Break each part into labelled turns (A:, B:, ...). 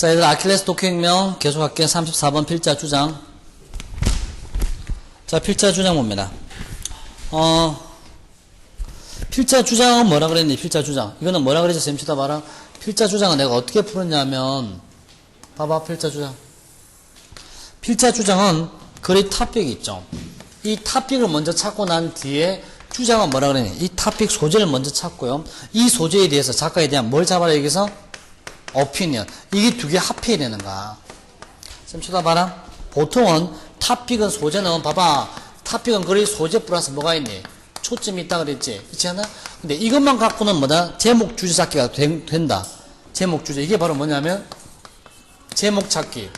A: 자, 얘들 아킬레스 도쿄혁명 계속 할게요. 34번 필자 주장. 자, 필자 주장 봅니다. 필자 주장은 뭐라 그랬니? 필자 주장. 이거는 뭐라 그랬지? 쌤 치다 봐라. 필자 주장은 내가 어떻게 풀었냐면, 봐봐, 필자 주장. 필자 주장은 글의 토픽이 있죠. 이 토픽을 먼저 찾고 난 뒤에 주장은 뭐라 그랬니? 이 토픽 소재를 먼저 찾고요. 이 소재에 대해서 작가에 대한 뭘 잡아라, 여기서? opinion. 이게 두 개 합해야 되는 거야. 쌤 쳐다봐라. 보통은 토픽은 소재는 봐봐. 토픽은 글의 소재 플러스 뭐가 있니? 초점이 있다 그랬지. 그렇지 않아? 근데 이것만 갖고는 뭐다? 제목 주제 찾기가 된다. 제목 주제. 이게 바로 뭐냐면 제목 찾기.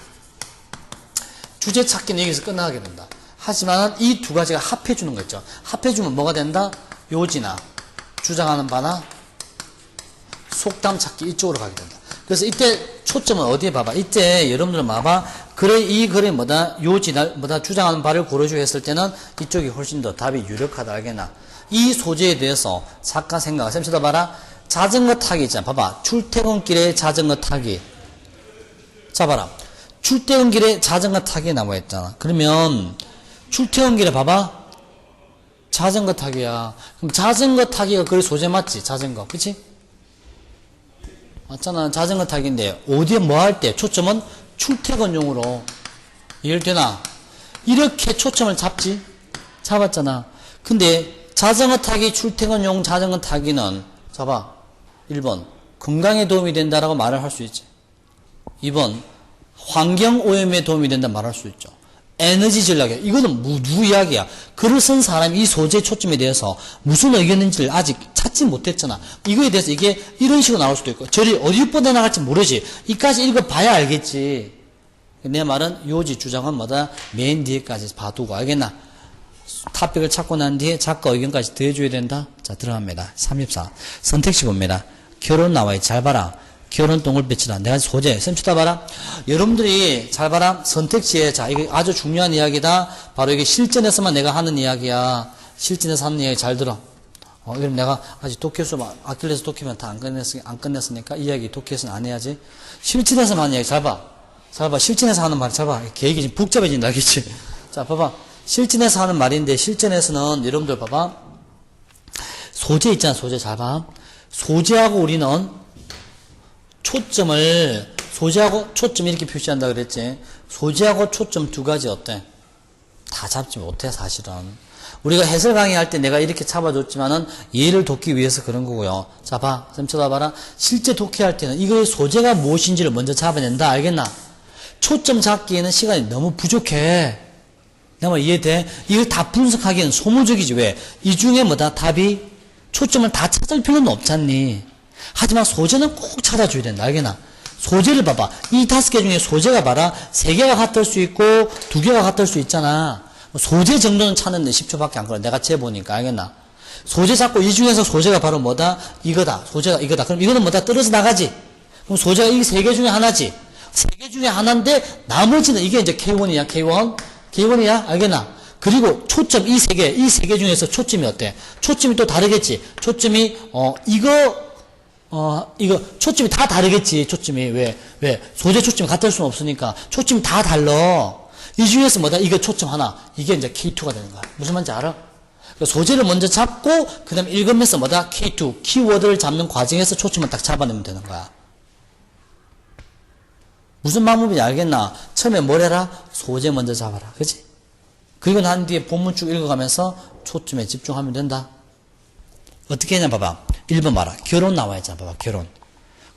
A: 주제 찾기는 여기서 끝나게 된다. 하지만 이 두 가지가 합해주는 거 있죠. 합해주면 뭐가 된다? 요지나 주장하는 바나 속담 찾기 이쪽으로 가게 된다. 그래서 이때 초점은 어디에 봐봐. 이때 여러분들은 봐봐. 그래, 이 글에 뭐다? 요지나, 뭐다? 주장하는 바를 고르시오 했을 때는 이쪽이 훨씬 더 답이 유력하다. 알겠나? 이 소재에 대해서 작가 생각. 쌤 쳐다봐라. 자전거 타기 있잖아. 봐봐. 출퇴근길에 자전거 타기. 자, 봐라. 출퇴근길에 자전거 타기 나와 있잖아. 그러면, 출퇴근길에 봐봐. 자전거 타기야. 그럼 자전거 타기가 글의 소재 맞지? 자전거. 그치? 맞잖아. 자전거 타기인데 어디에 뭐 할 때 초점은 출퇴근용으로. 이해되나? 이렇게 초점을 잡았잖아. 근데 자전거 타기 출퇴근용 자전거 타기는 잡아. 1번 건강에 도움이 된다라고 말을 할 수 있지. 2번 환경오염에 도움이 된다 말할 수 있죠. 에너지 전략이야. 이거는 누구 이야기야? 글을 쓴 사람이 이 소재 초점에 대해서 무슨 의견인지를 아직 찾지 못했잖아. 이거에 대해서 이게 이런 식으로 나올 수도 있고 저리 어디 뻗어나갈지 모르지. 이까지 읽어봐야 알겠지. 내 말은 요지 주장은 뭐다? 맨 뒤에까지 봐두고 알겠나? 토픽을 찾고 난 뒤에 작가 의견까지 더해줘야 된다. 자, 들어갑니다. 34 선택식 봅니다. 결혼 나와있지. 잘 봐라. 결혼 동글빛이다. 내가 소재. 쌤 쳐다봐라. 여러분들이 잘 봐라. 선택지에, 자, 이게 아주 중요한 이야기다. 바로 이게 실전에서만 내가 하는 이야기야. 실전에서 하는 이야기 잘 들어. 이럼 내가 아직 독해수, 아킬레스 독해면 다 안 끝냈으니까 이 이야기 독해서는 안 해야지. 실전에서만 하는 이야기 잘 봐. 잘 봐. 실전에서 하는 말 잘 봐. 계획이 지금 복잡해진다. 알겠지? 자, 봐봐. 실전에서 하는 말인데, 실전에서는 여러분들 봐봐. 소재 있잖아. 소재 잘 봐. 소재하고 우리는 초점을, 소재하고 초점 이렇게 표시한다 그랬지. 소재하고 초점 두 가지 어때? 다 잡지 못해, 사실은. 우리가 해설 강의할 때 내가 이렇게 잡아줬지만은 이해를 돕기 위해서 그런 거고요. 자, 봐. 쌤 쳐다봐라. 실제 독해할 때는 이거의 소재가 무엇인지를 먼저 잡아낸다. 알겠나? 초점 잡기에는 시간이 너무 부족해. 내 말 이해돼? 이걸 다 분석하기에는 소모적이지. 왜? 이 중에 뭐다? 답이 초점을 다 찾을 필요는 없잖니. 하지만 소재는 꼭 찾아줘야 된다. 알겠나? 소재를 봐봐. 이 5개 중에 소재가 봐라. 3개가 같을 수 있고 2개가 같을 수 있잖아. 소재 정도는 찾는데 10초밖에 안 걸려. 내가 재보니까. 알겠나? 소재 잡고 이 중에서 소재가 바로 뭐다? 이거다. 소재가 이거다. 그럼 이거는 뭐다? 떨어져 나가지. 그럼 소재가 이 3개 중에 하나지. 3개 중에 하나인데 나머지는 이게 이제 K1이야. K1? K1이야? 알겠나? 그리고 초점 이 3개 중에서 초점이 어때? 초점이 또 다르겠지. 초점이 이거 초점이 다 다르겠지. 초점이 왜 소재 초점이 같을 수는 없으니까 초점이 다 달라. 이 중에서 뭐다? 이거 초점 하나. 이게 이제 K2가 되는 거야. 무슨 말인지 알아? 그러니까 소재를 먼저 잡고 그 다음에 읽으면서 뭐다? K2 키워드를 잡는 과정에서 초점을 딱 잡아내면 되는 거야. 무슨 방법인지 알겠나? 처음에 뭘 해라? 소재 먼저 잡아라. 그치? 그리고 난 뒤에 본문 쭉 읽어가면서 초점에 집중하면 된다. 어떻게 했냐 봐봐. 1번 봐라. 결혼 나와 있잖아. 봐봐. 결혼.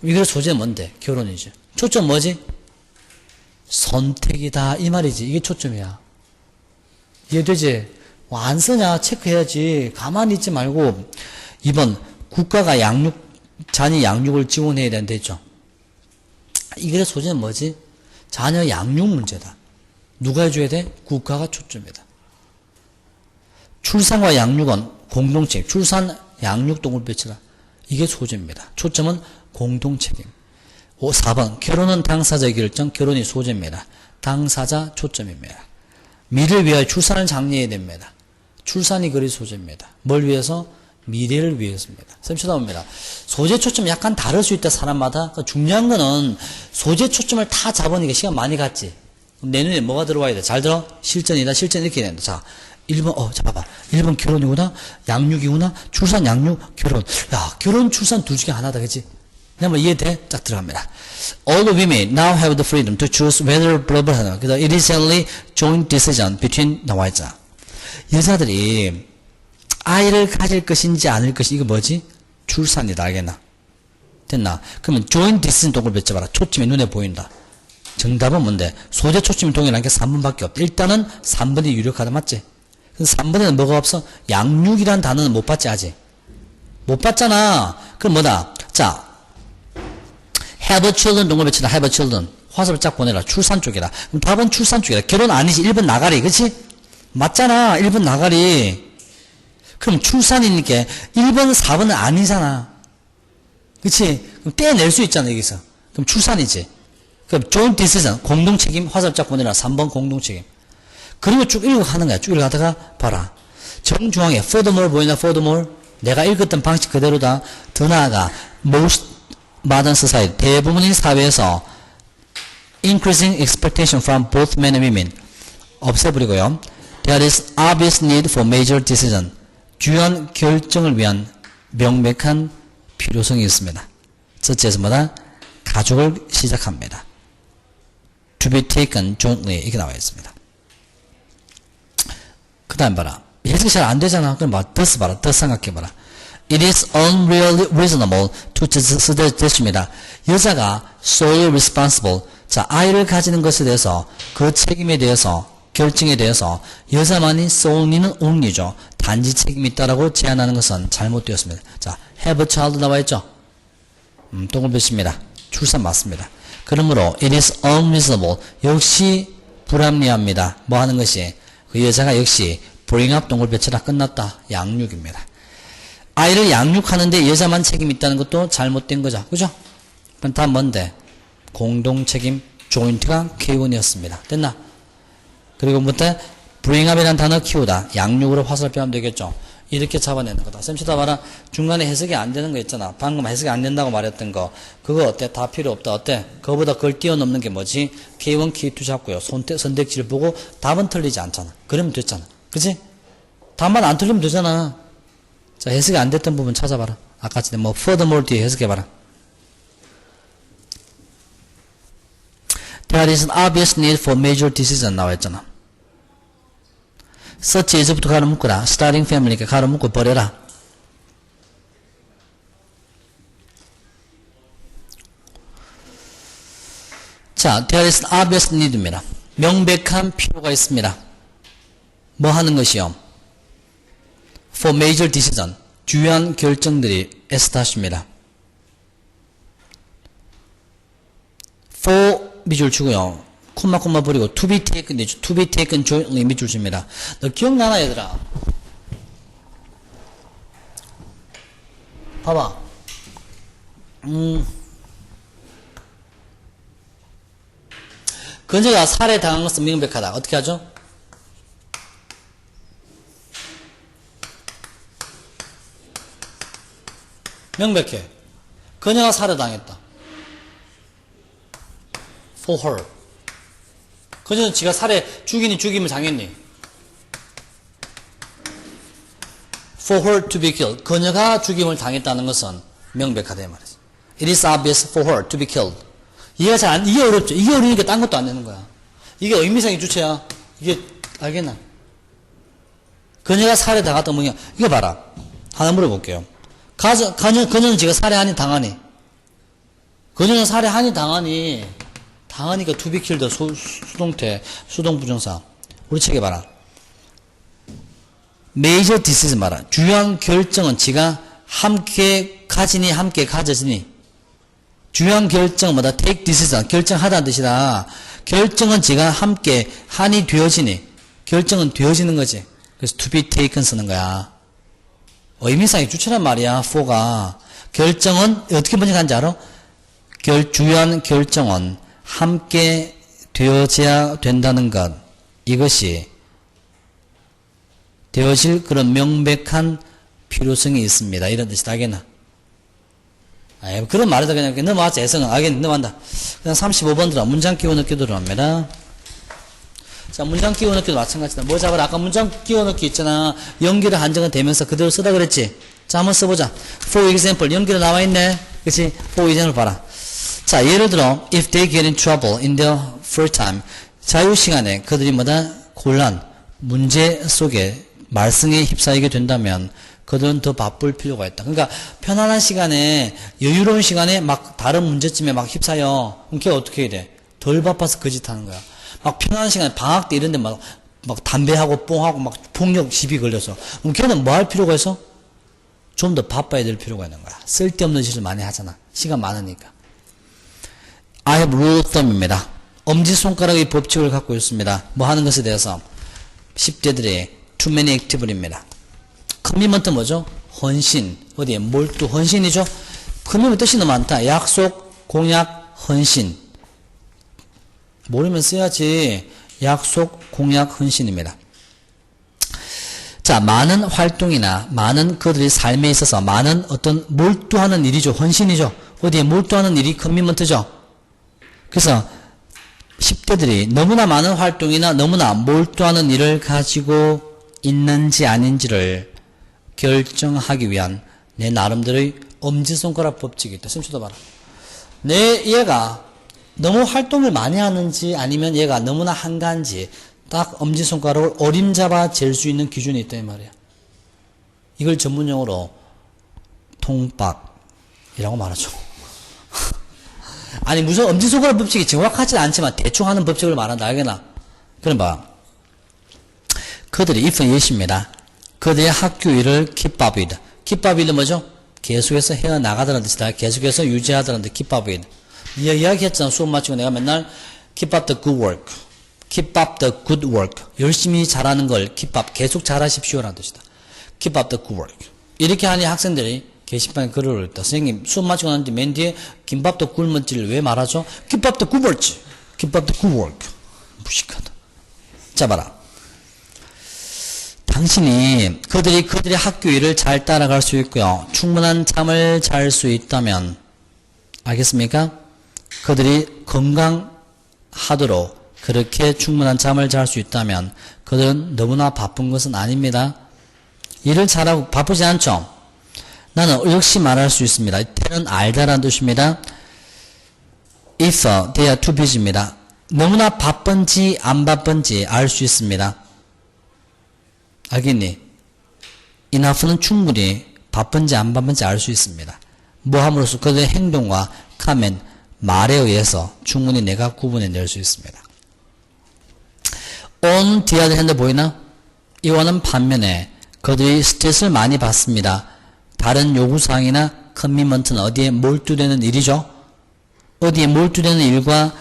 A: 이거 소재는 뭔데? 결혼이지. 초점 뭐지? 선택이다. 이 말이지. 이게 초점이야. 이해되지? 안 쓰냐? 체크해야지. 가만히 있지 말고. 2번. 국가가 자녀 양육을 지원해야 된다 했죠. 이게 소재는 뭐지? 자녀 양육 문제다. 누가 해줘야 돼? 국가가 초점이다. 출산과 양육은 공동책. 출산, 양육 동물배치라. 이게 소재입니다. 초점은 공동책임. 4번. 결혼은 당사자의 결정. 결혼이 소재입니다. 당사자 초점입니다. 미래를 위하여 출산을 장려해야 됩니다. 출산이 그리 소재입니다. 뭘 위해서? 미래를 위해서입니다. 쌤 쳐다봅니다. 소재 초점이 약간 다를 수 있다, 사람마다. 중요한 거는 소재 초점을 다 잡으니까 시간 많이 갔지. 그럼 내 눈에 뭐가 들어와야 돼? 잘 들어? 실전이다. 실전 이렇게 된다. 자, 1번, 자, 봐봐. 1번 결혼이구나. 양육이구나. 출산, 양육, 결혼. 야, 결혼, 출산 둘 중에 하나다. 그치? 한번 이해돼? 딱 들어갑니다. All the women now have the freedom to choose whether blah blah blah. 그래서 it is only joint decision between 나와 있잖아. 여자들이 아이를 가질 것인지 않을 것인지 이거 뭐지? 출산이다. 알겠나? 됐나? 그러면 joint decision 동글 뱉어봐라. 초점이 눈에 보인다. 정답은 뭔데? 소재 초점이 동일한 게 3번밖에 없다. 일단은 3번이 유력하다. 맞지? 그래서 3번에는 뭐가 없어? 양육이란 단어는 못 봤지 아직? 못 봤잖아. 그럼 뭐다? 자, have children 동글 뱉치다. have children. 화살을 쫙 보내라. 출산 쪽이다. 그럼 답은 출산 쪽이다. 결혼 아니지. 1번 나가리. 그치? 맞잖아. 1번 나가리. 그럼 출산이니까 1번, 4번은 아니잖아. 그치? 그럼 떼낼 수 있잖아, 여기서. 그럼 출산이지. 그럼 joint decision, 공동책임, 화살 쫙 보내라. 3번 공동책임. 그리고 쭉 읽어가는 거야. 쭉 읽어가다가 봐라. 정중앙에 furthermore 보이나? furthermore. 내가 읽었던 방식 그대로다. 더 나아가 most modern society, 대부분의 사회에서 increasing expectation from both men and women. 없애버리고요. There is obvious need for major decision. 주요한 결정을 위한 명백한 필요성이 있습니다. 첫째에서 뭐다? 가족을 시작합니다. To be taken jointly 이렇게 나와 있습니다. 그 다음 봐라. 해석이 잘 안 되잖아. 그럼 thus 봐라. thus 생각해봐라. It is unreasonable to suggest입니다. 여자가 solely responsible. 자, 아이를 가지는 것에 대해서 그 책임에 대해서 결정에 대해서 여자만이 solely는 only죠. 단지 책임이 있다라고 제안하는 것은 잘못되었습니다. 자, have a child 나와 있죠? 동글빛입니다. 출산 맞습니다. 그러므로 it is unreasonable. 역시 불합리합니다. 뭐 하는 것이? 그 여자가 역시 bring up 동글빛이라 끝났다. 양육입니다. 아이를 양육하는데 여자만 책임이 있다는 것도 잘못된 거죠. 그죠? 그럼 다 뭔데? 공동책임 joint가 K1이었습니다. 됐나? 그리고 뭐때? bring up이라는 단어 키우다. 양육으로 화살표하면 되겠죠. 이렇게 잡아내는 거다. 쌤 쳐다봐라. 중간에 해석이 안 되는 거 있잖아. 방금 해석이 안 된다고 말했던 거. 그거 어때? 다 필요 없다. 어때? 그거보다 그걸 뛰어넘는 게 뭐지? K1, K2 잡고요. 선택지를 보고 답은 틀리지 않잖아. 그러면 됐잖아. 그치? 답만 안 틀리면 되잖아. 자, 해석이 안 됐던 부분 찾아봐라. 아까 전에 뭐 furthermore 뒤에 해석해봐라. There is an obvious need for major decision 나와 있잖아. such as부터 가로 묶어라. starting family니까 가로 묶고 버려라. 자, there is an obvious need입니다. 명백한 필요가 있습니다. 뭐 하는 것이요? for major decision. 주요한 결정들이 S-입니다. for 밑줄 주고요. 콤마 버리고 to be taken jointly 밑줄 줍니다. 너 기억나나 얘들아? 봐봐. 근저가 살해당한 것은 명백하다. 어떻게 하죠? 명백해. 그녀가 살해당했다. for her. 그녀는 지가 죽임을 당했니? for her to be killed. 그녀가 죽임을 당했다는 것은 명백하다 이 말이지. It is obvious for her to be killed. 이게 어렵죠. 이게 어려우니까 딴 것도 안 되는 거야. 이게 의미상의 주체야. 이게 알겠나? 그녀가 살해당했다 뭐냐? 이거 봐라. 하나 물어볼게요. 그녀는 지가 살해하니 당하니? 그녀는 살해하니 당하니? 당하니까 to be killed 수동태, 수동부정사. 우리 책에 봐라. major decision 봐라. 주요한 결정은 지가 함께 가지니, 함께 가져지니. 주요한 결정은 뭐다? take decision. 결정하다는 뜻이다. 결정은 지가 함께 하니 되어지니. 결정은 되어지는 거지. 그래서 to be taken 쓰는 거야. 의미상의 주체란 말이야, for가. 결정은 어떻게 번역하는지 알아? 주요한 결정은 함께 되어져야 된다는 것. 이것이 되어질 그런 명백한 필요성이 있습니다. 이런 뜻이다. 알겠나? 그런 말에다 그냥 넘어왔자, 애성은. 알겠네, 넘어간다. 그냥 35번 들어. 문장 끼워 넣기 들어갑니다. 자, 문장 끼워 넣기도 마찬가지다. 뭐 잡아라? 아까 문장 끼워 넣기 있잖아. 연결의 한정은 되면서 그대로 쓰다 그랬지? 자, 한번 써보자. For example. 연결에 나와있네. 그치? For example 봐라. 자, 예를 들어, if they get in trouble in their free time. 자유시간에 그들이 뭐다? 곤란, 문제 속에 말썽에 휩싸이게 된다면 그들은 더 바쁠 필요가 있다. 그러니까 편안한 시간에, 여유로운 시간에 막 다른 문제점에 막 휩싸여. 그럼 걔가 어떻게 해야 돼? 덜 바빠서 그 짓 하는 거야. 막 편안한 시간에 방학 때 이런 데 막 담배하고 뽕하고 막 폭력 시비 걸려서. 그럼 걔는 뭐 할 필요가 있어? 좀 더 바빠야 될 필요가 있는 거야. 쓸데없는 짓을 많이 하잖아. 시간 많으니까. I have rule of thumb입니다. 엄지손가락의 법칙을 갖고 있습니다. 뭐 하는 것에 대해서. 10대들의 too many activity입니다. 커미먼트 뭐죠? 헌신. 어디에? 몰두. 헌신이죠? 커미먼트 뜻이 너무 많다. 약속, 공약, 헌신. 모르면 써야지. 약속, 공약, 헌신입니다. 자, 많은 활동이나 많은 그들의 삶에 있어서 많은 어떤 몰두하는 일이죠. 헌신이죠. 어디에? 몰두하는 일이 커미먼트죠. 그래서 10대들이 너무나 많은 활동이나 너무나 몰두하는 일을 가지고 있는지 아닌지를 결정하기 위한 내 나름대로의 엄지손가락 법칙이 있다. 쌤 봐라. 얘가 너무 활동을 많이 하는지 아니면 얘가 너무나 한가한지 딱 엄지손가락을 어림잡아 잴 수 있는 기준이 있다 이 말이야. 이걸 전문용어로 통박이라고 말하죠. 아니 무슨 엄지손가락 법칙이 정확하지 않지만 대충 하는 법칙을 말한다. 알겠나? 그럼 봐. 그들이 if은 예시입니다. 그들의 학교 일을 keep up with. keep up with는 뭐죠? 계속해서 해나가다는 뜻이다. 계속해서 유지하다는 뜻. keep up with. 이야기했잖아. 수업 마치고 내가 맨날 keep up the good work. keep up the good work. 열심히 잘하는 걸 keep up. 계속 잘하십시오라는 뜻이다. keep up the good work. 이렇게 하니 학생들이 게시판에 글을 올렸다. 선생님 수업 마치고 난 뒤 맨 뒤에 김밥도 굶었지를 왜 말하죠? 김밥도 굶었지. 김밥도 굶었지. 무식하다. 자 봐라. 당신이 그들의 학교 일을 잘 따라갈 수 있고요. 충분한 잠을 잘 수 있다면 알겠습니까? 그들이 건강하도록 그렇게 충분한 잠을 잘 수 있다면 그들은 너무나 바쁜 것은 아닙니다. 일을 잘하고 바쁘지 않죠? 나는 역시 말할 수 있습니다. 이때는 알다라는 뜻입니다. If they are too busy입니다. 너무나 바쁜지 안 바쁜지 알 수 있습니다. 알겠니? enough는 충분히 바쁜지 안 바쁜지 알 수 있습니다. 뭐 함으로써 그들의 행동과 comment, 말에 의해서 충분히 내가 구분해낼 수 있습니다. on the other hand 보이나? 이와는 반면에 그들이 스트레스를 많이 받습니다. 다른 요구사항이나 커미먼트는 어디에 몰두되는 일이죠? 어디에 몰두되는 일과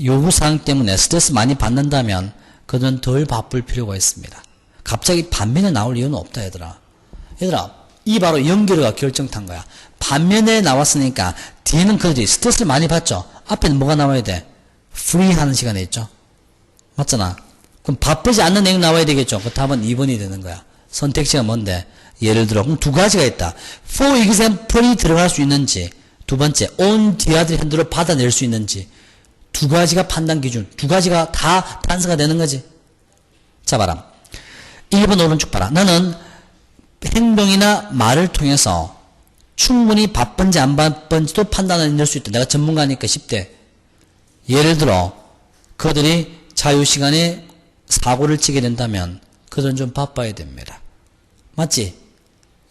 A: 요구사항 때문에 스트레스 많이 받는다면 그들은 덜 바쁠 필요가 있습니다. 갑자기 반면에 나올 이유는 없다 얘들아. 얘들아 이 바로 연결어가 결정탄 거야. 반면에 나왔으니까 뒤에는 그들이 스트레스를 많이 받죠. 앞에는 뭐가 나와야 돼? free 하는 시간에 있죠. 맞잖아. 그럼 바쁘지 않는 내용 나와야 되겠죠. 그 답은 2번이 되는 거야. 선택지가 뭔데? 예를 들어 그럼 두 가지가 있다. for example이 들어갈 수 있는지 두 번째 on the other hand로 받아낼 수 있는지 두 가지가 판단 기준. 두 가지가 다 단서가 되는 거지. 자 봐라. 1번 오른쪽 봐라. 나는 행동이나 말을 통해서 충분히 바쁜지 안 바쁜지도 판단해낼 수 있다. 내가 전문가니까 10대. 예를 들어 그들이 자유시간에 사고를 치게 된다면 그들은 좀 바빠야 됩니다. 맞지?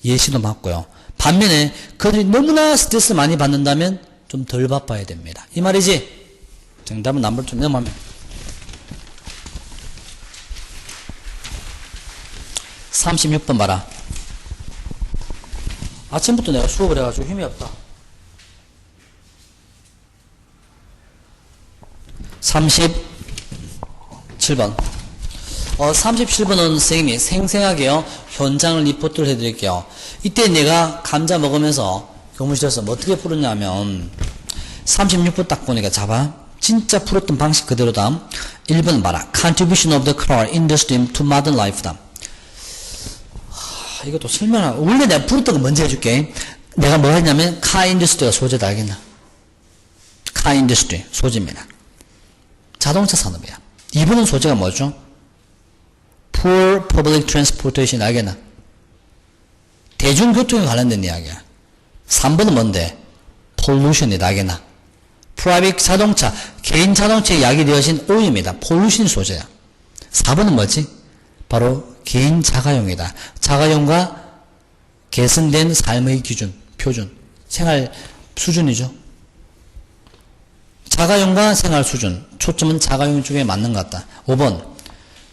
A: 예시도 맞고요. 반면에 그들이 너무나 스트레스 많이 받는다면 좀 덜 바빠야 됩니다. 이 말이지? 정답은 넘버 2 넘어가면 36번 봐라. 아침부터 내가 수업을 해가지고 힘이 없다. 37번 37번은 선생님이 생생하게요 현장을 리포트를 해드릴게요. 이때 내가 감자 먹으면서 교무실에서 뭐 어떻게 풀었냐면 36번 딱 보니까 잡아 진짜 풀었던 방식 그대로다. 1번 봐라. Contribution of the car industry to modern life다. 이것도 설명을 원래 내가 풀었던 거 먼저 해줄게. 내가 뭐 했냐면 카 인더스트리가 소재다 알겠나? 카 인더스트리 소재입니다. 자동차 산업이야. 2번은 소재가 뭐죠? Poor public transportation 알겠나? 대중교통에 관련된 이야기야. 3번은 뭔데? Pollution이다 알겠나? Private 자동차, 개인 자동차에 야기되어진 오염이다. Pollution 소재야. 4번은 뭐지? 바로 개인 자가용이다. 자가용과 개선된 삶의 기준, 표준, 생활 수준이죠. 자가용과 생활 수준, 초점은 자가용 쪽에 맞는 것 같다. 5번,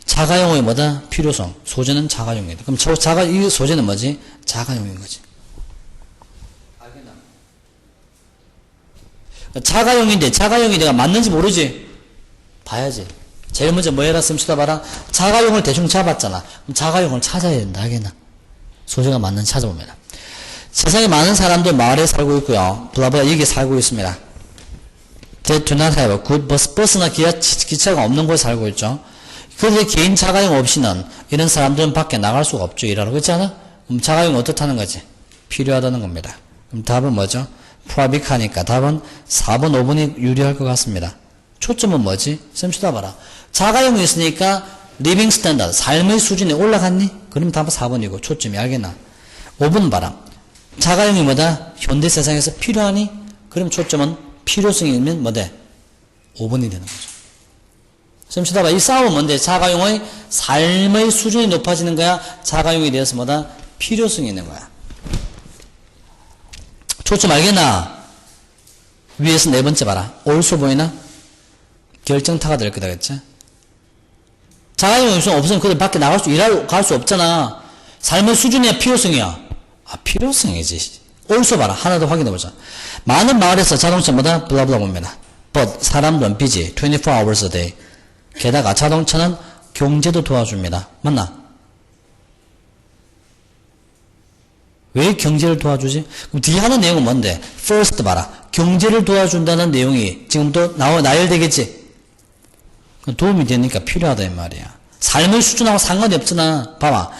A: 자가용의 뭐다? 필요성, 소재는 자가용이다. 그럼 이 소재는 뭐지? 자가용인 거지. 알겠나? 자가용인데, 자가용이 내가 맞는지 모르지? 봐야지. 제일 먼저 뭐 해라 씁시다 봐라. 자가용을 대충 잡았잖아. 그럼 자가용을 찾아야 된다. 알겠나? 소재가 맞는지 찾아봅니다. 세상에 많은 사람들 마을에 살고 있고요. 블라블라 여기 살고 있습니다. They do not have a good bus. 버스나 기차가 없는 곳에 살고 있죠. 그런데 개인 자가용 없이는 이런 사람들은 밖에 나갈 수가 없죠. 일하러. 그렇지 않아? 그럼 자가용 어떻다는 거지? 필요하다는 겁니다. 그럼 답은 뭐죠? 프라빅하니까 답은 4번, 5번이 유리할 것 같습니다. 초점은 뭐지? 쌤 쳐다봐라. 자가용이 있으니까 리빙 스탠다드, 삶의 수준이 올라갔니? 그럼 답은 4번이고 초점이 알겠나? 5번 봐라. 자가용이 뭐다? 현대 세상에서 필요하니? 그럼 초점은 필요성이 있는 뭐대? 5번이 되는 거죠. 쌤 쳐다봐. 이 싸움은 뭔데? 자가용의 삶의 수준이 높아지는 거야? 자가용에 대해서 뭐다? 필요성이 있는 거야. 초점 알겠나? 위에서 네 번째 봐라. 올소 보이나? 결정타가 될 거다, 그치? 자가용이 없으면 그들 밖에 나갈 수, 일하러 갈 수 없잖아. 삶의 수준이야, 필요성이야? 아, 필요성이지. 올소 봐라. 하나 더 확인해보자. 많은 마을에서 자동차보다 블라블라 봅니다. But 사람들은 busy. 24 hours a day. 게다가 자동차는 경제도 도와줍니다. 맞나? 왜 경제를 도와주지? 그럼 뒤에 하는 내용은 뭔데? First 봐라. 경제를 도와준다는 내용이 지금도 나열되겠지? 도움이 되니까 필요하다 이 말이야. 삶의 수준하고 상관이 없잖아. 봐봐.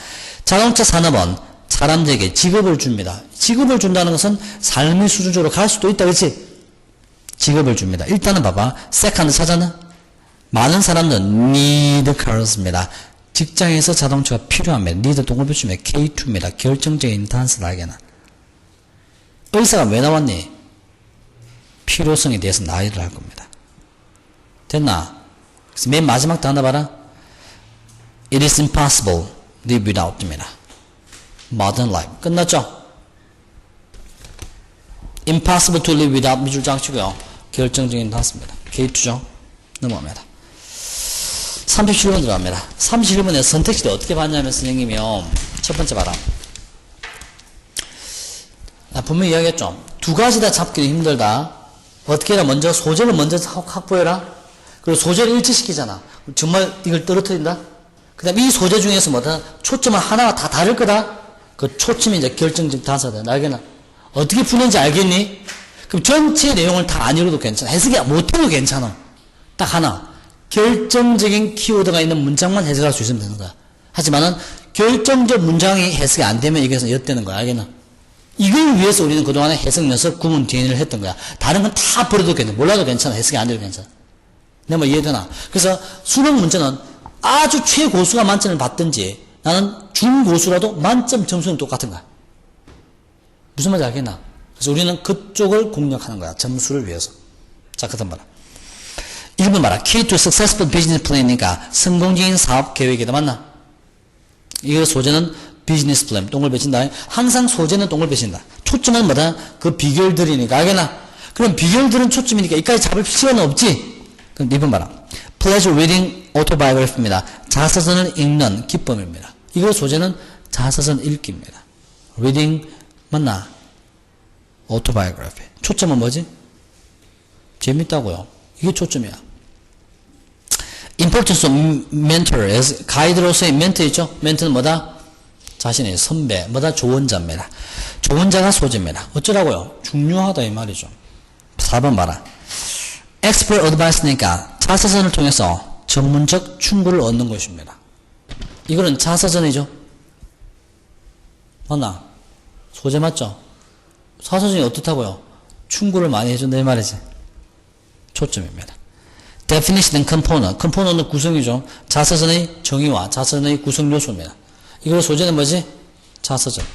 A: 자동차 산업은 사람들에게 직업을 줍니다. 직업을 준다는 것은 삶의 수준으로 갈 수도 있다. 그렇지? 직업을 줍니다. 일단은 봐봐. 세컨드 찾아는 많은 사람들은 need cars입니다. 직장에서 자동차가 필요합니다. need 동글 붙이면 K2입니다. 결정적인 단서를 알게나. 의사가 왜 나왔니? 필요성에 대해서 나열을 할 겁니다. 됐나? 그래서 맨 마지막 단어 봐라. It is impossible live without입니다. Modern life. 끝났죠? Impossible to live without 미줄 장치고요. 결정적인 단서입니다. K2죠? 넘어갑니다. 37번 들어갑니다. 37번에 선택지를 어떻게 봤냐면 선생님이요. 첫 번째 봐라. 나 분명히 이야기했죠. 두 가지 다 잡기도 힘들다. 어떻게 해라? 먼저 소재를 먼저 확보해라. 그리고 소재를 일치시키잖아. 정말 이걸 떨어뜨린다? 그 다음 이 소재 중에서 뭐다? 초점은 하나가 다 다를 거다? 그 초점이 이제 결정적 단서다. 알겠나? 어떻게 푸는지 알겠니? 그럼 전체 내용을 다 안 읽어도 괜찮아. 해석이 못해도 괜찮아. 딱 하나. 결정적인 키워드가 있는 문장만 해석할 수 있으면 되는 거야. 하지만은 결정적 문장이 해석이 안 되면 이게서 엿되는 거야. 알겠나? 이걸 위해서 우리는 그동안에 해석 연습 구문 DNA를 했던 거야. 다른 건 다 버려도 괜찮아. 몰라도 괜찮아. 해석이 안 돼도 괜찮아. 내가 뭐 이해되나? 그래서 수능 문제는 아주 최고수가 만점을 받든지 나는 중고수라도 만점 점수는 똑같은 거야. 무슨 말인지 알겠나? 그래서 우리는 그쪽을 공략하는 거야. 점수를 위해서. 자, 그 다음 봐라. 1번 봐라. Key to successful business plan이니까 성공적인 사업 계획이다. 맞나? 이거 소재는 비즈니스 플랜. 동글 배친다. 항상 소재는 동글 배친다. 초점은 뭐다? 그 비결들이니까. 알겠나? 그럼 비결들은 초점이니까 이까지 잡을 시간은 없지? 그럼 2번 봐라. Pleasure reading autobiography입니다. 자서전을 읽는 기쁨입니다. 이거 소재는 자서전 읽기입니다. reading 맞나? autobiography. 초점은 뭐지? 재밌다고요. 이게 초점이야. Importance of mentor. 가이드로서의 멘토 있죠? 멘토는 뭐다? 자신의 선배, 뭐다? 조언자입니다. 조언자가 소재입니다. 어쩌라고요? 중요하다 이 말이죠. 4번 봐라. Expert advice니까 자서전을 통해서 전문적 충고를 얻는 것입니다. 이거는 자서전이죠? 맞나? 소재 맞죠? 자서전이 어떻다고요? 충고를 많이 해준다 이 말이지. 초점입니다. definition and component. component은 구성이죠. 자서전의 정의와 자서전의 구성 요소입니다. 이걸 소재는 뭐지? 자서전.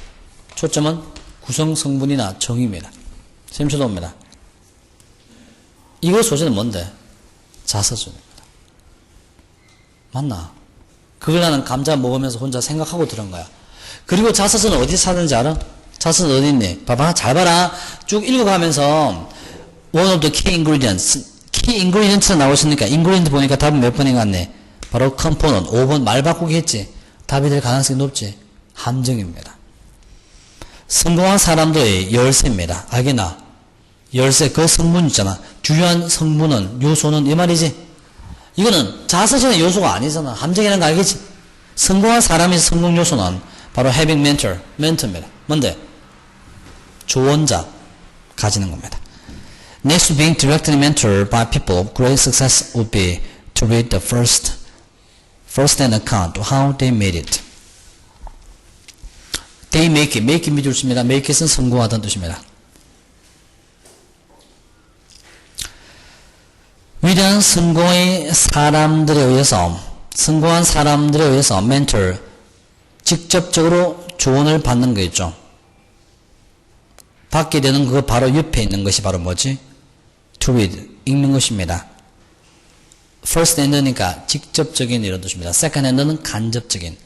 A: 초점은 구성 성분이나 정의입니다. 샘표도 옵니다. 이거 소재는 뭔데? 자서전입니다. 맞나? 그걸 나는 감자 먹으면서 혼자 생각하고 들은 거야. 그리고 자서전은 어디서 찾는지 알아? 자서전 어디 있니? 봐봐. 잘 봐라. 쭉 읽어가면서 one of the key ingredients. key ingredients가 나오시니까 ingredient 보니까 답은 몇 번인 것 같네? 바로 component. 5번 말 바꾸기 했지? 답이 될 가능성이 높지? 함정입니다. 성공한 사람들의 열쇠입니다. 알겠나? 열쇠, 그 성분 있잖아. 주요한 성분은, 요소는 이 말이지? 이거는 자서전의 요소가 아니잖아. 함정이라는 거 알겠지? 성공한 사람의 성공 요소는 바로 having mentor, 멘토입니다. 뭔데? 조언자 가지는 겁니다. Next to being directly mentored by people of great success would be to read the first-hand account of how they made it. They make it 밑줄 칩니다. make it은 성공하다는 뜻입니다. 위대한 성공의 사람들에 의해서, 성공한 사람들에 의해서 mentor, 직접적으로 조언을 받는 거 있죠. 받게 되는 그 바로 옆에 있는 것이 바로 뭐지? to read, 읽는 것입니다. first hand니까 직접적인 이런 뜻입니다. second hand는 간접적인,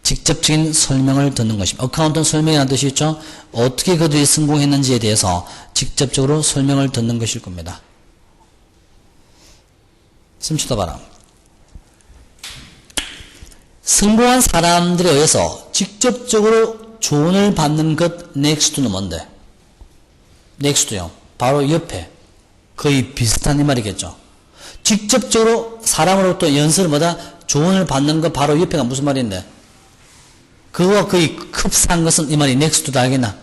A: 직접적인 설명을 듣는 것입니다. account는 설명이라는 뜻이 있죠. 어떻게 그들이 성공했는지에 대해서 직접적으로 설명을 듣는 것일 겁니다. 숨 쳐다봐라. 성공한 사람들에 의해서 직접적으로 조언을 받는 것 next는 뭔데? next요. 바로 옆에. 거의 비슷한 이 말이겠죠. 직접적으로 사람으로부터 연설을 뭐다? 조언을 받는 것 바로 옆에가 무슨 말인데? 그거와 거의 흡사한 것은 이 말이 next다 알겠나?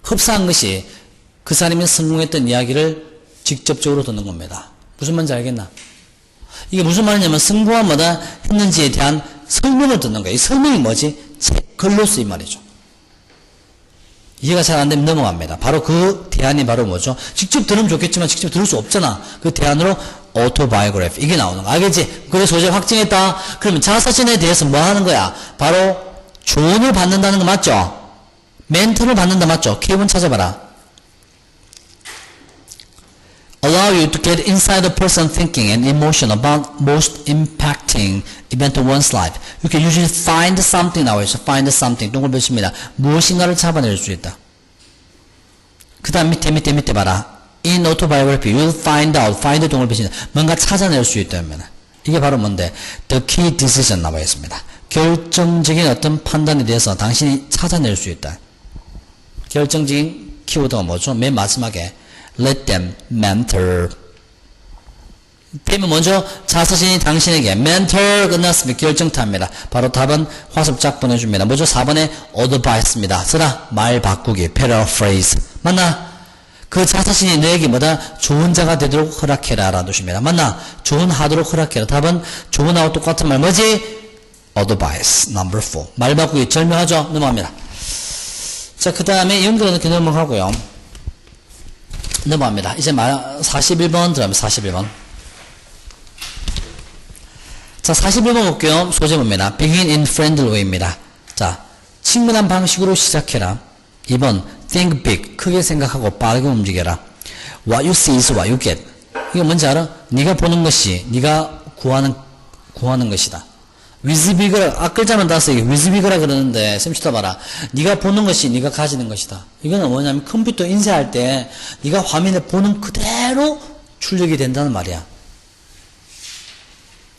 A: 흡사한 것이 그 사람이 성공했던 이야기를 직접적으로 듣는 겁니다. 무슨 말인지 알겠나? 이게 무슨 말이냐면 성공한 뭐다 했는지에 대한 설명을 듣는 거예요. 이 설명이 뭐지? 책, 글로스 이 말이죠. 이해가 잘 안 되면 넘어갑니다. 바로 그 대안이 바로 뭐죠? 직접 들으면 좋겠지만 직접 들을 수 없잖아. 그 대안으로 autobiography 이게 나오는 거 알겠지? 그래 소재 확정했다. 그러면 자서전에 대해서 뭐 하는 거야? 바로 조언을 받는다는 거 맞죠? 멘토를 받는다 맞죠? 키워드 찾아봐라. Allow you to get inside the person's thinking and emotion about most impacting event of one's life. You can usually find something 나와요. find something. 동글볕입니다. 무엇인가를 잡아낼 수 있다. 그 다음 밑에 봐라. In autobiography, you'll find out. find 동글볕입니다. 뭔가 찾아낼 수 있다면. 이게 바로 뭔데? The key decision 나와 있습니다. 결정적인 어떤 판단에 대해서 당신이 찾아낼 수 있다. 결정적인 키워드가 뭐죠? 맨 마지막에 Let them mentor. 그러면 먼저 자서전이 당신에게 mentor 끝났습니다. 결정타입니다. 바로 답은 화습작 보내줍니다. 먼저 4번에 advice입니다. 쓰라 말 바꾸기 paraphrase 맞나? 그 자서전이 너에게 뭐다? 조언자가 되도록 허락해라 라는 뜻입니다. 맞나? 조언하도록 허락해라. 답은 조언하고 똑같은 말 뭐지? advice number 4. 말 바꾸기 절묘하죠? 넘어갑니다. 자, 그 다음에 연결은 이렇게 넘어가고요. 넘어갑니다. 이제 41번 들어가면 41번. 자, 41번 볼게요. 소제 봅니다. Begin in friendly way입니다. 자, 친근한 방식으로 시작해라. 2번, think big. 크게 생각하고 빠르게 움직여라. What you see is what you get. 이거 뭔지 알아? 네가 보는 것이 네가 구하는 것이다. with bigger, 앞글자만 따서 이게 with bigger라 그러는데, 쌤 쳐다봐라. 네가 보는 것이 네가 가지는 것이다. 이거는 뭐냐면 컴퓨터 인쇄할 때 네가 화면에 보는 그대로 출력이 된다는 말이야.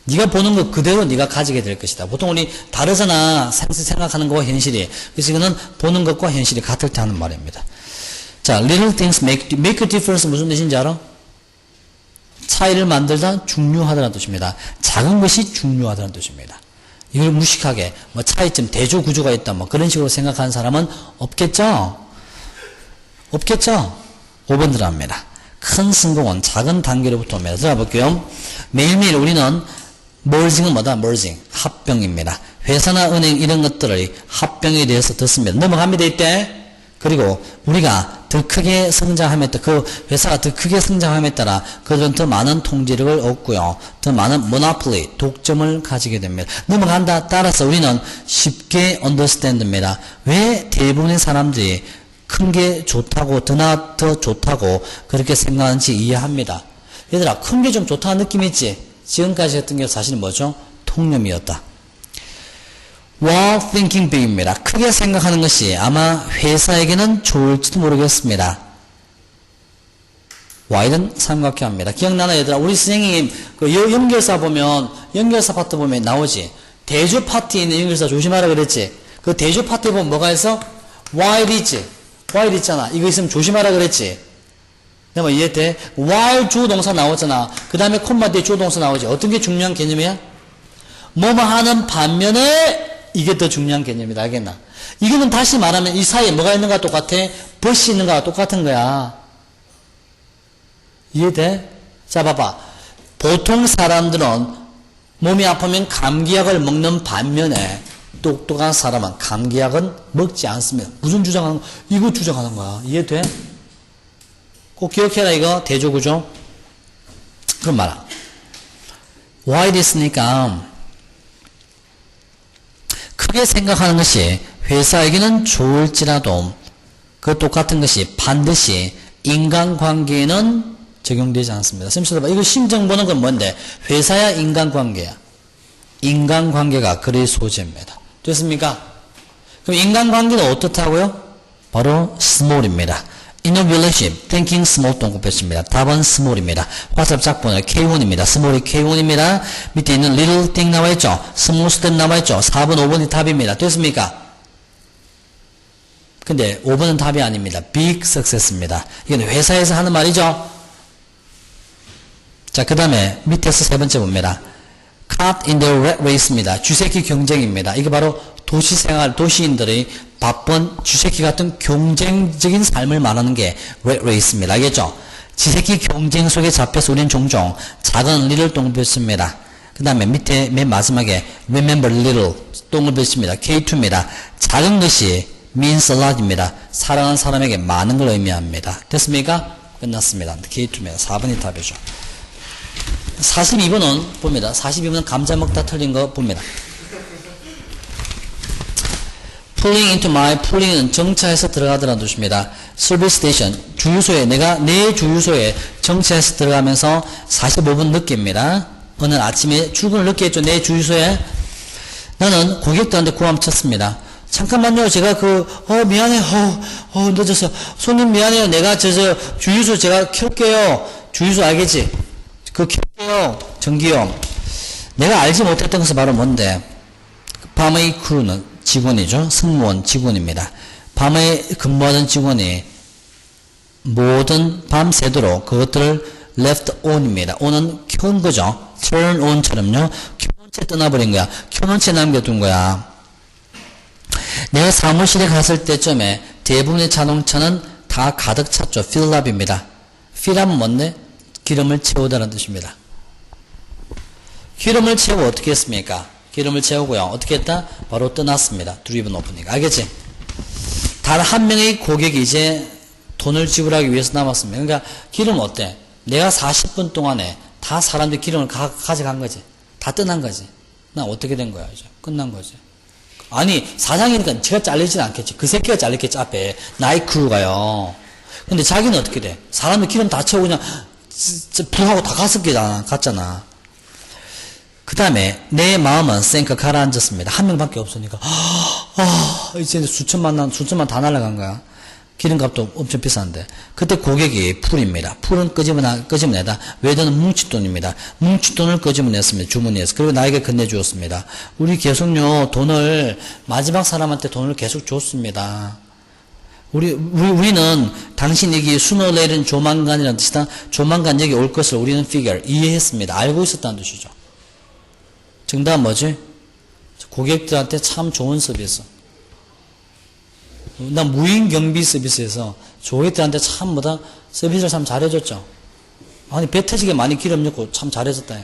A: 네가 보는 것 그대로 네가 가지게 될 것이다. 보통 우리 다르잖아. 생각하는 것과 현실이. 그래서 이거는 보는 것과 현실이 같을 때 하는 말입니다. 자, little things make a difference 무슨 뜻인지 알아? 차이를 만들다 중요하다는 뜻입니다. 작은 것이 중요하다는 뜻입니다. 이걸 무식하게 뭐 차이점 대조 구조가 있다 뭐 그런 식으로 생각하는 사람은 없겠죠? 없겠죠? 5번 들어갑니다. 큰 성공은 작은 단계로부터 옵니다. 들어볼게요. 매일매일 우리는 merging은 뭐다? merging. 합병입니다. 회사나 은행 이런 것들의 합병에 대해서 듣습니다. 넘어갑니다. 이때. 그리고 우리가 더 크게 성장함에 따라 그 회사가 더 크게 성장함에 따라 그들은 더 많은 통제력을 얻고요. 더 많은 monopoly, 독점을 가지게 됩니다. 넘어간다. 따라서 우리는 쉽게 understand입니다. 왜 대부분의 사람들이 큰 게 좋다고 더 좋다고 그렇게 생각하는지 이해합니다. 얘들아 큰 게 좀 좋다는 느낌 있지? 지금까지 했던 게 사실 뭐죠? 통념이었다. While thinking big입니다. 크게 생각하는 것이 아마 회사에게는 좋을지도 모르겠습니다. Y는 삼각형입니다. 기억나나 얘들아? 우리 선생님 그 연결사 보면 연결사 파트 보면 나오지. 대조 파트에 있는 연결사 조심하라 그랬지. 그 대조 파트에 보면 뭐가 있어? while 있지. while 있잖아. 이거 있으면 조심하라 그랬지. 내가 이해돼? while 주동사 나오잖아. 그 다음에 콤마 뒤에 주동사 나오지. 어떤 게 중요한 개념이야? 뭐뭐 하는 반면에 이게 더 중요한 개념이다. 알겠나? 이거는 다시 말하면 이 사이에 뭐가 있는가 똑같아? 벗이 있는가 똑같은 거야. 이해돼? 자, 봐봐. 보통 사람들은 몸이 아프면 감기약을 먹는 반면에 똑똑한 사람은 감기약은 먹지 않습니다. 무슨 주장하는 거야? 이거 주장하는 거야. 이해돼? 꼭 기억해라, 이거. 대조구조. 그럼 말아. while 있으니까 크게 생각하는 것이 회사에게는 좋을지라도 그 똑같은 것이 반드시 인간관계에는 적용되지 않습니다. 쌤, 이거 심정 보는 건 뭔데? 회사야 인간관계야. 인간관계가 글의 소재입니다. 됐습니까? 그럼 인간관계는 어떻다고요? 바로 small입니다. In a relationship, thinking small 동급했습니다. 답은 small입니다. 화살표 작본은 K1입니다. small이 K1입니다. 밑에 있는 little thing 나와있죠? small step 나와있죠? 4번, 5번이 답입니다. 됐습니까? 근데 5번은 답이 아닙니다. big success입니다. 이건 회사에서 하는 말이죠? 자, 그 다음에 밑에서 세 번째 봅니다. caught in the rat race입니다. 쥐새끼 경쟁입니다. 이게 바로 도시생활, 도시인들의 바쁜 쥐새끼 같은 경쟁적인 삶을 말하는 게 rat race입니다. 알겠죠? 쥐새끼 경쟁 속에 잡혀서 우리는 종종 작은 little 똥을 뱉습니다. 그 다음에 밑에 맨 마지막에 remember little 똥을 뱉습니다. K2입니다. 작은 것이 means a lot입니다. 사랑하는 사람에게 많은 걸 의미합니다. 됐습니까? 끝났습니다. K2입니다. 4번이 답이죠. 42번은 봅니다. 42번은 감자 먹다 틀린 거 봅니다. pulling into my, pulling은 정차해서 들어가더라는 뜻입니다. service station, 주유소에, 내가 내 주유소에 정차해서 들어가면서 45분 늦게입니다. 오늘 아침에 출근을 늦게 했죠. 내 주유소에. 나는 고객들한테 고함 쳤습니다. 잠깐만요. 제가 미안해요. 늦었어. 손님 미안해요. 내가 주유소 제가 켤게요. 주유소 알겠지? 켤게요. 전기요. 내가 알지 못했던 것은 바로 뭔데? 밤의 크루는 직원이죠. 승무원 직원입니다. 밤에 근무하던 직원이 모든 밤새도록 그것들을 left on입니다. on은 켠 거죠. turn on처럼요. 켜놓은 채 떠나버린 거야. 켜놓은 채 남겨둔 거야. 내가 사무실에 갔을 때쯤에 대부분의 자동차는 다 가득 찼죠. fill up입니다. fill up은 뭔데? 기름을 채우다는 뜻입니다. 기름을 채우고 어떻게 했습니까? 기름을 채우고요. 어떻게 했다? 바로 떠났습니다. driven opening. 알겠지? 단 한 명의 고객이 이제 돈을 지불하기 위해서 남았습니다. 그러니까 기름 어때? 내가 40분 동안에 다 사람들이 기름을 가져간 거지. 다 떠난 거지. 나 어떻게 된 거야? 이제 끝난 거지. 아니 사장이니까 제가 잘리진 않겠지. 그 새끼가 잘렸겠지. 앞에 나이 크루가요. 근데 자기는 어떻게 돼? 사람들 기름 다 채우고 그냥 불하고 다 갔잖아. 그 다음에 내 마음은 쌩까 가라앉았습니다. 한 명밖에 없으니까 이제 수천만 다 날아간 거야. 기름값도 엄청 비싼데. 그때 고객이 풀입니다. 풀은 끄집어내다. 외도는 뭉칫돈입니다. 뭉칫돈을 끄집어냈습니다. 주머니에서. 그리고 나에게 건네주었습니다. 우리 계속요 돈을 마지막 사람한테 돈을 계속 줬습니다. 우리는 당신 얘기 sooner or later는 조만간이라는 뜻이다. 조만간 여기 올 것을 우리는 figure 이해했습니다. 알고 있었다는 뜻이죠. 정답은 뭐지? 고객들한테 참 좋은 서비스. 나 무인 경비 서비스에서 고객들한테 참 서비스를 참 잘해줬죠. 아니 배 터지게 많이 기름 넣고 참 잘해줬다.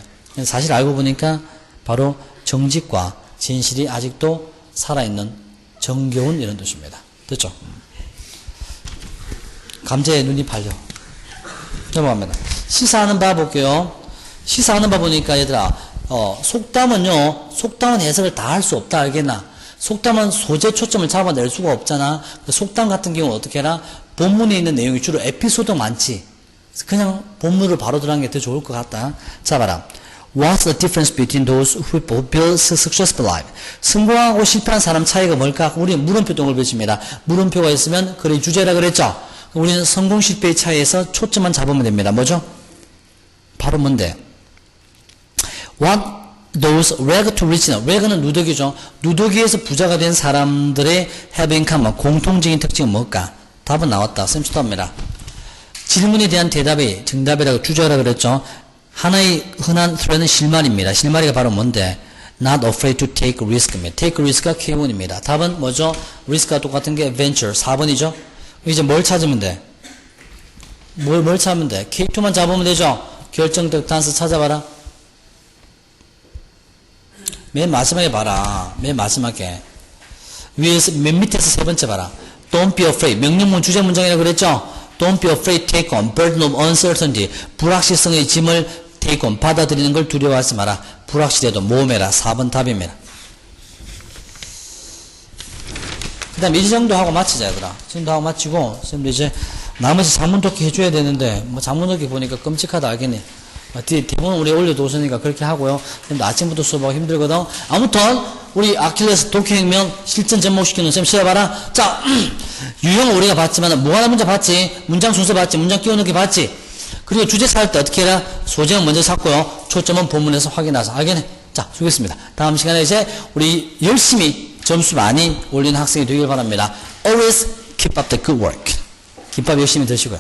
A: 사실 알고 보니까 바로 정직과 진실이 아직도 살아있는 정겨운 이런 뜻입니다. 됐죠? 감자에 눈이 팔려. 넘어갑니다. 시사하는 바 볼게요. 시사하는 바 보니까 얘들아, 속담은 해석을 다 할 수 없다, 알겠나? 속담은 소재 초점을 잡아낼 수가 없잖아. 속담 같은 경우는 어떻게 해라? 본문에 있는 내용이 주로 에피소드 많지. 그냥 본문을 바로 들어가는 게 더 좋을 것 같다. 자, 봐라. What's the difference between those who build successful life? 성공하고 실패한 사람 차이가 뭘까? 우리는 물음표 동을 배칩니다. 물음표가 있으면 글의 주제라 그랬죠? 우리는 성공 실패의 차이에서 초점만 잡으면 됩니다. 뭐죠? 바로 뭔데? What those reg to rich, reg는 누더기죠. 누더기에서 부자가 된 사람들의 have in common, 공통적인 특징은 뭘까? 답은 나왔다. 쌤 수도합니다. 질문에 대한 대답이 정답이라고 주저하라 그랬죠. 하나의 흔한 threat는 실마리입니다. 실마리가 바로 뭔데? Not afraid to take risk입니다. take risk가 K1입니다. 답은 뭐죠? risk가 똑같은 게 venture, 4번이죠. 이제 뭘 찾으면 돼? 뭘 찾으면 돼? K2만 잡으면 되죠? 결정적 단서 찾아봐라. 맨 마지막에 봐라. 맨 마지막에. 위에서, 맨 밑에서 세 번째 봐라. Don't be afraid. 명령문 주제 문장이라고 그랬죠? Don't be afraid, take on. burden of uncertainty. 불확실성의 짐을 take on. 받아들이는 걸 두려워하지 마라. 불확실해도 모험해라. 4번 답입니다. 그 다음에 이 정도 하고 마치자, 얘들아. 이 정도 하고 마치고, 선생님도 이제 나머지 장문 독기 해줘야 되는데, 뭐 장문 독기 보니까 끔찍하다, 알겠니? 대부분 우리 올려두었으니까 그렇게 하고요. 근데 아침부터 수업하기 힘들거든. 아무튼 우리 아킬레스 독해혁명 실전 접목시키는 셈 시작해봐라. 자, 유형 우리가 봤지만 뭐하나 문제 봤지? 문장 순서 봤지? 문장 끼워넣기 봤지? 그리고 주제 찾을 때 어떻게 해라? 소제는 먼저 찾고요. 초점은 본문에서 확인하자. 알겠네? 자, 수고했습니다. 다음 시간에 이제 우리 열심히 점수 많이 올리는 학생이 되길 바랍니다. Always keep up the good work. 김밥 열심히 드시고요.